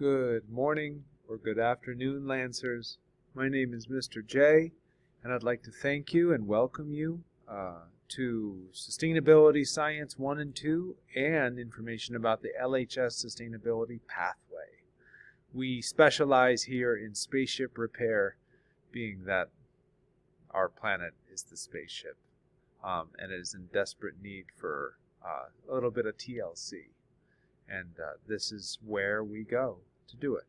Good morning or good afternoon, Lancers. My name is Mr. J, and I'd like to thank you and welcome you to Sustainability Science 1 and 2 and information about the LHS Sustainability Pathway. We specialize here in spaceship repair, being that our planet is the spaceship, and it is in desperate need for a little bit of TLC. And this is where we go to do it.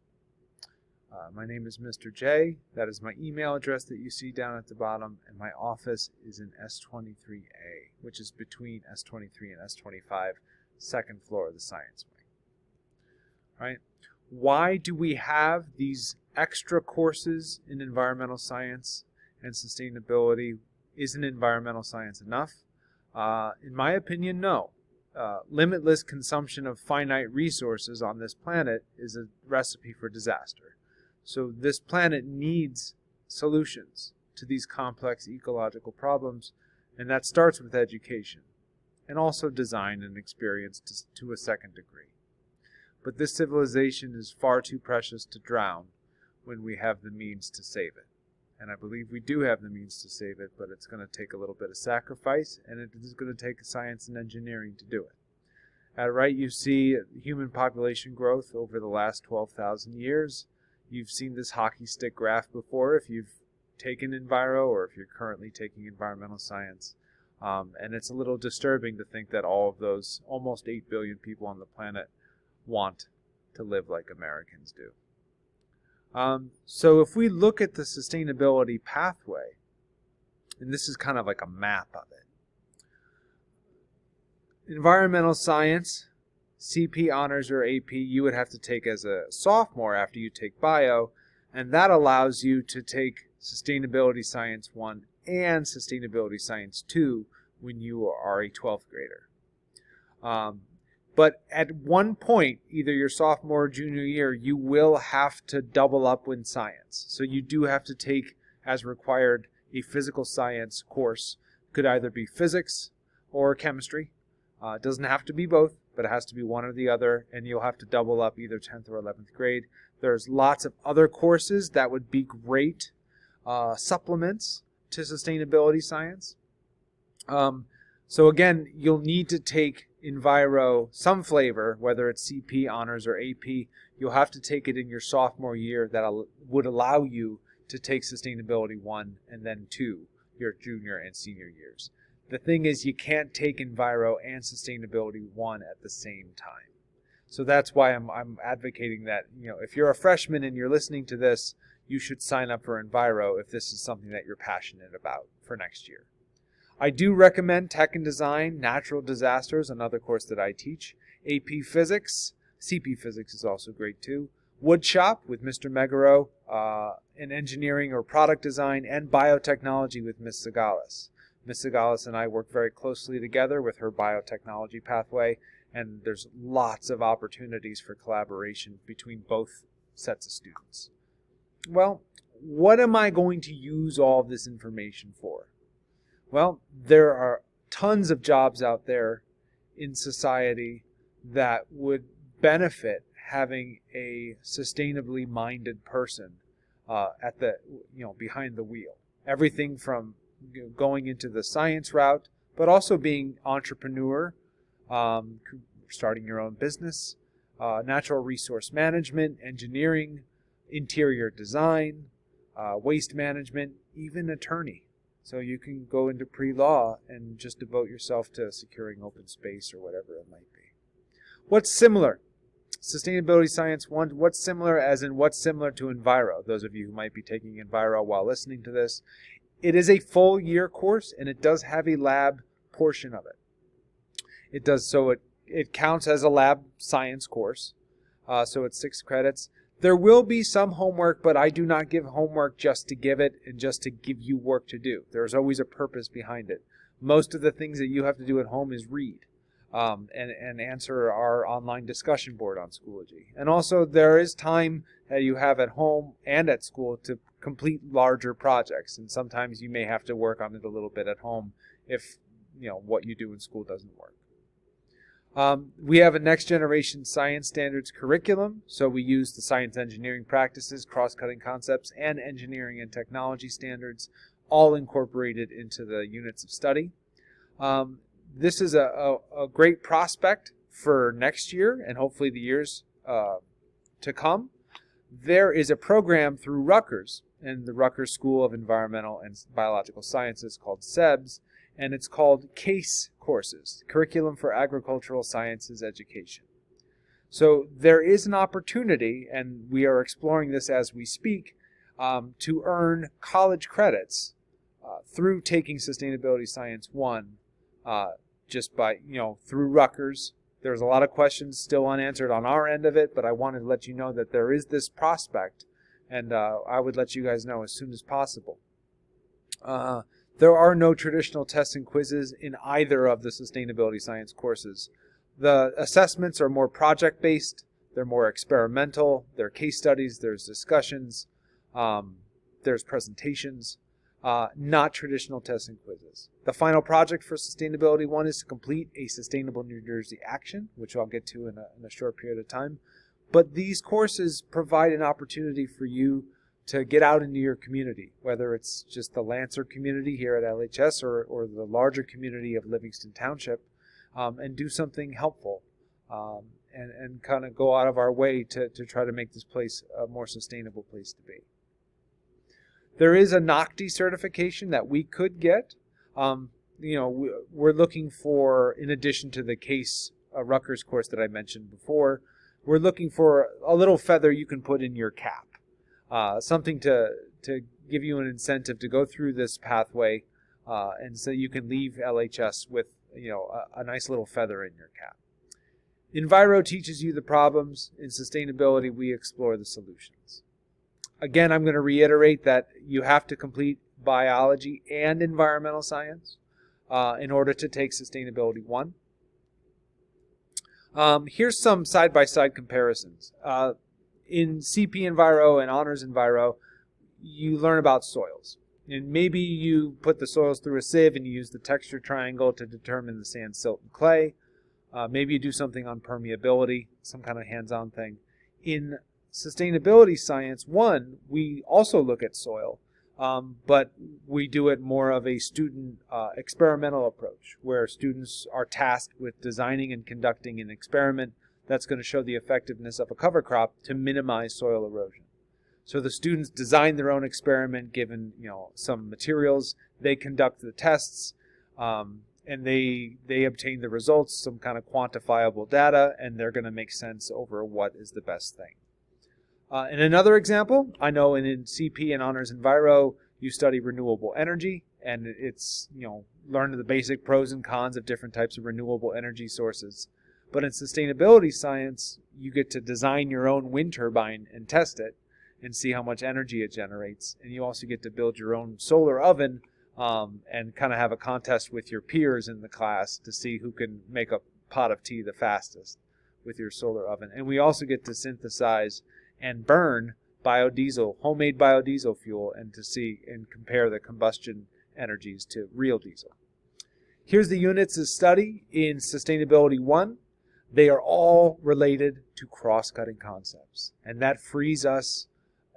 My name is Mr. J. That is my email address that you see down at the bottom, and my office is in S23A, which is between S23 and S25, second floor of the science wing. All right. Why do we have these extra courses in environmental science and sustainability? Isn't environmental science enough? In my opinion, no. Limitless consumption of finite resources on this planet is a recipe for disaster. So this planet needs solutions to these complex ecological problems, and that starts with education, and also design and experience to a second degree. But this civilization is far too precious to drown when we have the means to save it. And I believe we do have the means to save it, but it's going to take a little bit of sacrifice, and it is going to take science and engineering to do it. At right, you see human population growth over the last 12,000 years. You've seen this hockey stick graph before if you've taken Enviro or if you're currently taking environmental science. And it's a little disturbing to think that all of those almost 8 billion people on the planet want to live like Americans do. So if we look at the sustainability pathway, and this is kind of like a map of it. Environmental science, CP honors or AP, you would have to take as a sophomore after you take bio, and that allows you to take Sustainability Science 1 and Sustainability Science 2 when you are a 12th grader. But at one point, either your sophomore or junior year, you will have to double up in science. So you do have to take, as required, a physical science course. Could either be physics or chemistry. It doesn't have to be both, but it has to be one or the other, and you'll have to double up either 10th or 11th grade. There's lots of other courses that would be great supplements to sustainability science. So again, you'll need to take Enviro, some flavor, whether it's CP, honors, or AP. You'll have to take it in your sophomore year. That would allow you to take Sustainability 1 and then 2, your junior and senior years. The thing is, you can't take Enviro and Sustainability 1 at the same time. So that's why I'm advocating that, if you're a freshman and you're listening to this, you should sign up for Enviro if this is something that you're passionate about for next year. I do recommend Tech and Design, Natural Disasters, another course that I teach, AP Physics, CP Physics is also great too, Woodshop with Mr. Megaro, in Engineering or Product Design, and Biotechnology with Ms. Sagalis. Ms. Sagalis and I work very closely together with her biotechnology pathway, and there's lots of opportunities for collaboration between both sets of students. Well, what am I going to use all of this information for? Well, there are tons of jobs out there in society that would benefit having a sustainably minded person at the behind the wheel. Everything from going into the science route, but also being entrepreneur, starting your own business, natural resource management, engineering, interior design, waste management, even attorney. So you can go into pre-law and just devote yourself to securing open space or whatever it might be. What's similar? Sustainability Science 1, what's similar as in what's similar to Enviro? Those of you who might be taking Enviro while listening to this. It is a full year course, and it does have a lab portion of it. It does, so it counts as a lab science course, so it's 6 credits. There will be some homework, but I do not give homework just to give it and just to give you work to do. There's always a purpose behind it. Most of the things that you have to do at home is read and answer our online discussion board on Schoology. And also there is time that you have at home and at school to complete larger projects, and sometimes you may have to work on it a little bit at home if what you do in school doesn't work. We have a next generation science standards curriculum, so we use the science engineering practices, cross-cutting concepts, and engineering and technology standards, all incorporated into the units of study. This is a great prospect for next year and hopefully the years to come. There is a program through Rutgers and the Rutgers School of Environmental and Biological Sciences called SEBS, and it's called CASE courses, Curriculum for Agricultural Sciences Education. So there is an opportunity, and we are exploring this as we speak, to earn college credits through taking Sustainability Science 1 just by, through Rutgers. There's a lot of questions still unanswered on our end of it, but I wanted to let you know that there is this prospect, and I would let you guys know as soon as possible. There are no traditional tests and quizzes in either of the Sustainability Science courses. The assessments are more project-based, they're more experimental, there are case studies, there's discussions, there's presentations, not traditional tests and quizzes. The final project for Sustainability 1 is to complete a Sustainable New Jersey action, which I'll get to in a short period of time. But these courses provide an opportunity for you to get out into your community, whether it's just the Lancer community here at LHS or the larger community of Livingston Township, and do something helpful and kind of go out of our way to try to make this place a more sustainable place to be. There is a NOCTI certification that we could get. We're looking for, in addition to the CASE Rutgers course that I mentioned before, we're looking for a little feather you can put in your cap. Something to give you an incentive to go through this pathway, and so you can leave LHS with a nice little feather in your cap. Enviro teaches you the problems. In sustainability, we explore the solutions. Again, I'm going to reiterate that you have to complete biology and environmental science in order to take Sustainability 1. Here's some side-by-side comparisons. In CP Enviro and Honors Enviro, you learn about soils. And maybe you put the soils through a sieve and you use the texture triangle to determine the sand, silt, and clay. Maybe you do something on permeability, some kind of hands-on thing. In Sustainability Science 1, we also look at soil, but we do it more of a student experimental approach, where students are tasked with designing and conducting an experiment that's going to show the effectiveness of a cover crop to minimize soil erosion. So the students design their own experiment given some materials, they conduct the tests, and they obtain the results, some kind of quantifiable data, and they're going to make sense over what is the best thing. In another example, I know in CP and Honors Enviro, you study renewable energy, and it's, learn the basic pros and cons of different types of renewable energy sources. But in sustainability science, you get to design your own wind turbine and test it and see how much energy it generates. And you also get to build your own solar oven and kind of have a contest with your peers in the class to see who can make a pot of tea the fastest with your solar oven. And we also get to synthesize and burn biodiesel, homemade biodiesel fuel, and to see and compare the combustion energies to real diesel. Here's the units of study in Sustainability 1. They are all related to cross-cutting concepts, and that frees us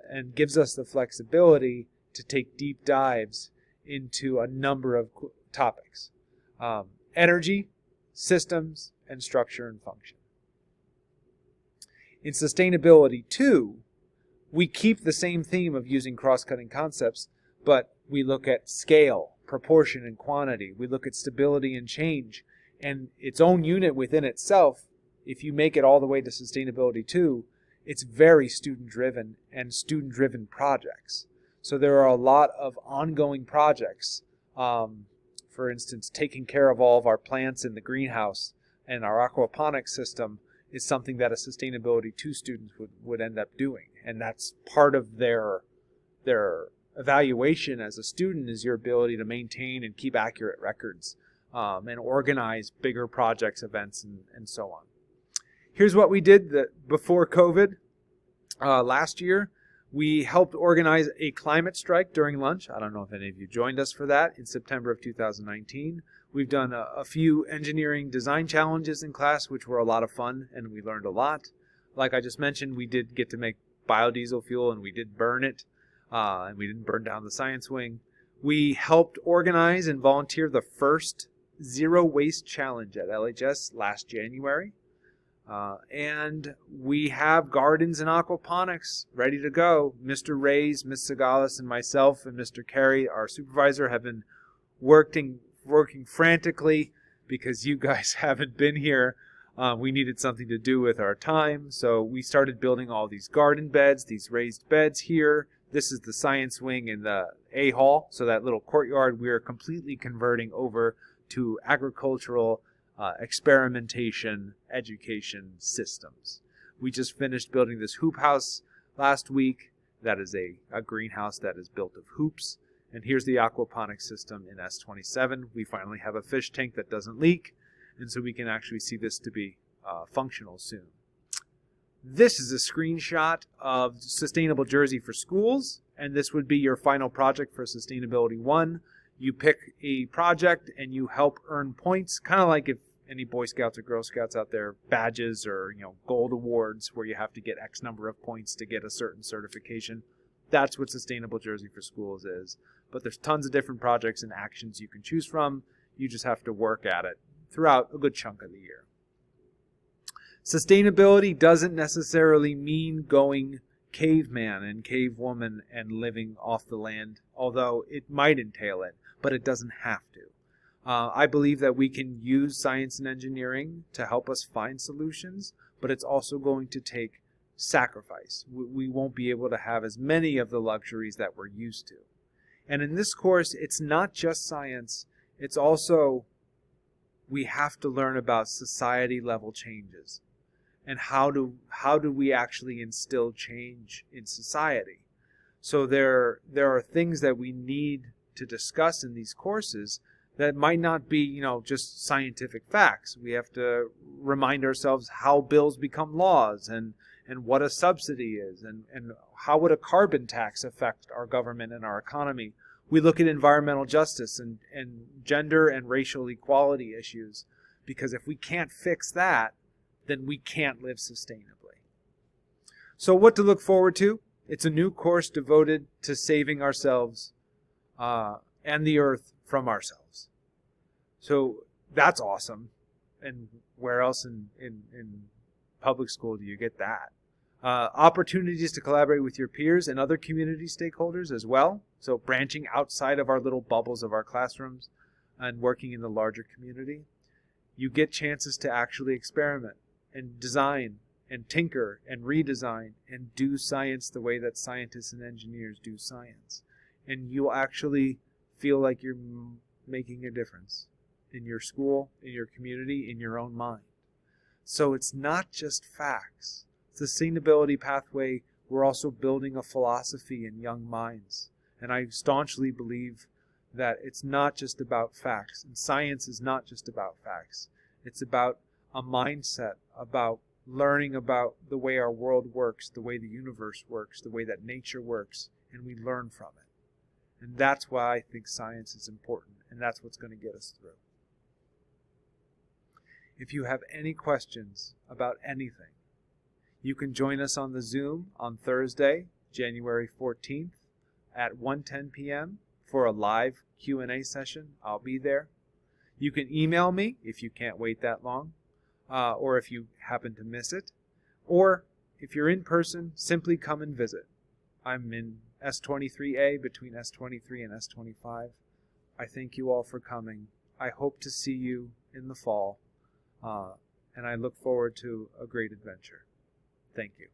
and gives us the flexibility to take deep dives into a number of topics. Energy, systems, and structure and function. In Sustainability 2, we keep the same theme of using cross-cutting concepts, but we look at scale, proportion, and quantity. We look at stability and change, and its own unit within itself. If you make it all the way to Sustainability 2, it's very student-driven and student-driven projects. So there are a lot of ongoing projects. For instance, taking care of all of our plants in the greenhouse and our aquaponics system is something that a Sustainability 2 student would end up doing. And that's part of their evaluation as a student, is your ability to maintain and keep accurate records and organize bigger projects, events, and so on. Here's what we did before COVID last year. We helped organize a climate strike during lunch. I don't know if any of you joined us for that in September of 2019. We've done a few engineering design challenges in class, which were a lot of fun, and we learned a lot. Like I just mentioned, we did get to make biodiesel fuel, and we did burn it, and we didn't burn down the science wing. We helped organize and volunteer the first Zero Waste Challenge at LHS last January. And we have gardens and aquaponics ready to go. Mr. Reyes, Ms. Sagalis, and myself and Mr. Carey, our supervisor, have been working frantically because you guys haven't been here. We needed something to do with our time, so we started building all these garden beds, these raised beds here. This is the science wing in the A hall, so that little courtyard we are completely converting over to agricultural experimentation education systems. We just finished building this hoop house last week. That is a greenhouse that is built of hoops. And here's the aquaponics system in S27. We finally have a fish tank that doesn't leak, and so we can actually see this to be functional soon. This is a screenshot of Sustainable Jersey for Schools, and this would be your final project for Sustainability 1. You pick a project and you help earn points, kind of like if any Boy Scouts or Girl Scouts out there, badges or gold awards where you have to get X number of points to get a certain certification. That's what Sustainable Jersey for Schools is. But there's tons of different projects and actions you can choose from. You just have to work at it throughout a good chunk of the year. Sustainability doesn't necessarily mean going caveman and cavewoman and living off the land, although it might entail it, but it doesn't have to. I believe that we can use science and engineering to help us find solutions, but it's also going to take sacrifice. We won't be able to have as many of the luxuries that we're used to. And in this course, it's not just science, it's also we have to learn about society level changes and how do we actually instill change in society. So there are things that we need to discuss in these courses that might not be, just scientific facts. We have to remind ourselves how bills become laws and what a subsidy is and how would a carbon tax affect our government and our economy. We look at environmental justice and gender and racial equality issues, because if we can't fix that, then we can't live sustainably. So what to look forward to? It's a new course devoted to saving ourselves and the earth from ourselves. So that's awesome. And where else in public school do you get that? Opportunities to collaborate with your peers and other community stakeholders as well. So branching outside of our little bubbles of our classrooms and working in the larger community. You get chances to actually experiment and design and tinker and redesign and do science the way that scientists and engineers do science. And you'll actually feel like you're making a difference in your school, in your community, in your own mind. So it's not just facts. Sustainability pathway, we're also building a philosophy in young minds. And I staunchly believe that it's not just about facts. And science is not just about facts. It's about a mindset, about learning about the way our world works, the way the universe works, the way that nature works, and we learn from it. And that's why I think science is important, and that's what's going to get us through. If you have any questions about anything, you can join us on the Zoom on Thursday, January 14th at 1:10 p.m. for a live Q&A session. I'll be there. You can email me if you can't wait that long, or if you happen to miss it. Or if you're in person, simply come and visit. I'm in S23A between S23 and S25. I thank you all for coming. I hope to see you in the fall, and I look forward to a great adventure. Thank you.